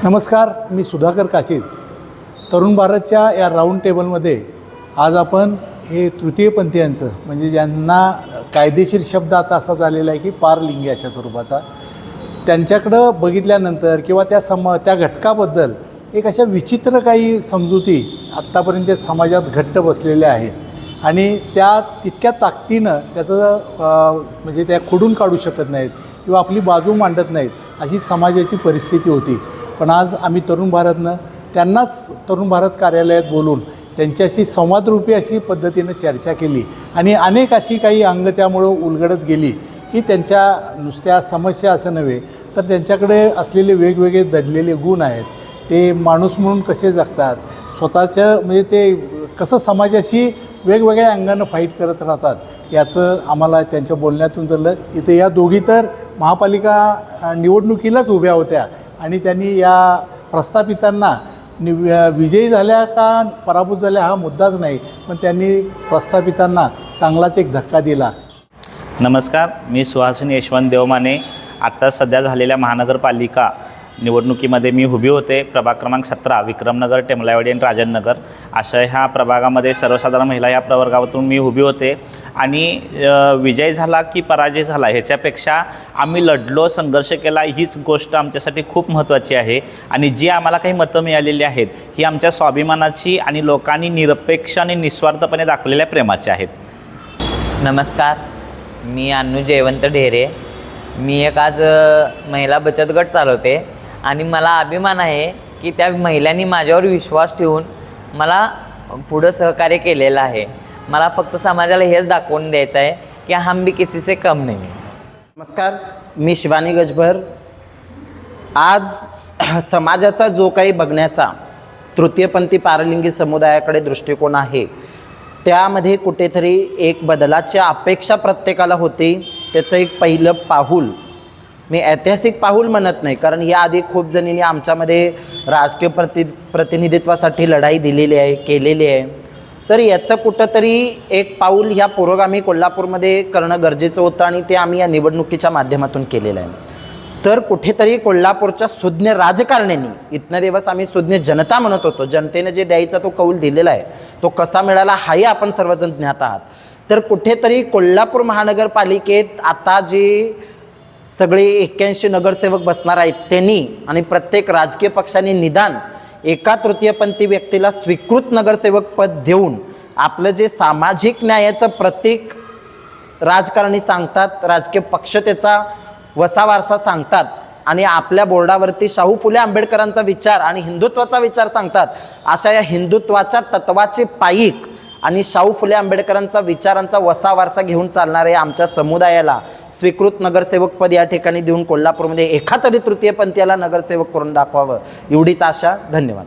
नमस्कार, मी सुधाकर काशीद. तरुण भारतच्या या राऊंड टेबलमध्ये आज आपण हे तृतीयपंथीयांचं म्हणजे ज्यांना कायदेशीर शब्द आता असा झालेला आहे की पारलिंगी अशा स्वरूपाचा, त्यांच्याकडं बघितल्यानंतर किंवा त्या घटकाबद्दल एक अशा विचित्र काही समजुती आत्तापर्यंत समाजात घट्ट बसलेल्या आहेत आणि त्या तितक्या ताकदीनं त्याचं म्हणजे त्या खोडून काढू शकत नाहीत किंवा आपली बाजू मांडत नाहीत अशी समाजाची परिस्थिती होती. पण आज आम्ही तरुण भारतनं त्यांनाच तरुण भारत कार्यालयात बोलून त्यांच्याशी संवादरूपी अशी पद्धतीनं चर्चा केली आणि अनेक अशी काही अंग त्यामुळं उलगडत गेली की त्यांच्या नुसत्या समस्या असं नव्हे तर त्यांच्याकडे असलेले वेगवेगळे दडलेले गुण आहेत. ते माणूस म्हणून कसे जगतात, स्वतःचं म्हणजे ते कसं समाजाशी वेगवेगळ्या अंगानं फाईट करत राहतात याचं आम्हाला त्यांच्या बोलण्यातून झालं. इथे या दोघी तर महापालिका निवडणुकीलाच उभ्या होत्या आणि त्यांनी या प्रस्थापितांना विजयी झाल्या का पराभूत झाल्या हा मुद्दाच नाही, पण त्यांनी प्रस्थापितांना चांगलाच एक धक्का दिला. नमस्कार, मी सुहासिनी यशवंत देवमाने. आत्ता सध्या झालेल्या महानगरपालिका निवडणुकीमध्ये मी उभी होते. प्रभाग क्रमांक 17 विक्रमनगर, टेमलाईवाडी आणि राजननगर अशा ह्या प्रभागामध्ये सर्वसाधारण महिला या प्रवर्गातून मी उभी होते आणि विजय झाला की पराजय झाला ह्याच्यापेक्षा आम्ही लढलो, संघर्ष केला हीच गोष्ट आमच्यासाठी खूप महत्त्वाची आहे. आणि जी आम्हाला काही मतं मिळालेली आहेत ही आमच्या स्वाभिमानाची आणि लोकांनी निरपेक्ष आणि निस्वार्थपणे दाखवलेल्या प्रेमाची आहेत. नमस्कार, मी अन्नू जयवंत ढेरे. मी एक आज महिला बचत गट चालवते आणि मला अभिमान आहे की त्या महिलांनी माझ्यावर विश्वास ठेवून मला पुढं सहकार्य केलेलं आहे. मला फक्त समाजाला हेच दाखवून द्यायचं आहे की हम भी किसी से कम नहीं. नमस्कार, मी शिवानी गजभर. आज समाजाचा जो काही बघण्याचा तृतीयपंथी पारलिंगी समुदायाकडे दृष्टिकोन आहे त्यामध्ये कुठेतरी एक बदलाची अपेक्षा प्रत्येकाला होती. त्याचं एक पहिलं पाऊल, मी ऐतिहासिक पाऊल म्हणत नाही कारण याआधी खूप जणींनी आमच्यामध्ये राजकीय प्रतिनिधित्वासाठी लढाई दिलेली आहे, केलेली आहे. तर याचं कुठंतरी एक पाऊल ह्या पुरोगामी कोल्हापूरमध्ये करणं गरजेचं होतं आणि ते आम्ही या निवडणुकीच्या माध्यमातून केलेलं आहे. तर कुठेतरी कोल्हापूरच्या सुज्ञ राजकारण्यांनी, इथनं दिवस आम्ही सुज्ञ जनता म्हणत होतो, जनतेनं जे द्यायचा तो कौल दिलेला आहे तो कसा मिळाला हाही आपण सर्वजण ज्ञात आहात. तर कुठेतरी कोल्हापूर महानगरपालिकेत आता जे सगळे 81 नगरसेवक बसणार आहेत त्यांनी आणि प्रत्येक राजकीय पक्षाने निदान एका तृतीयपंथी व्यक्तीला स्वीकृत नगरसेवक पद देऊन आपलं जे सामाजिक न्यायाचं प्रतीक राजकारणी सांगतात, राजकीय पक्ष त्याचा वसा वारसा सांगतात आणि आपल्या बोर्डावरती शाहू फुले आंबेडकरांचा विचार आणि हिंदुत्वाचा विचार सांगतात, अशा या हिंदुत्वाच्या तत्वाचे पाईक आणि शाहू फुले आंबेडकरांचा विचारांचा वसा वारसा घेऊन चालणाऱ्या आमच्या समुदायाला स्वीकृत नगरसेवक पद या ठिकाणी देऊन कोल्हापूरमध्ये एखादरी तृतीयपंथीयाला नगरसेवक करून दाखवावं एवढीच आशा. धन्यवाद.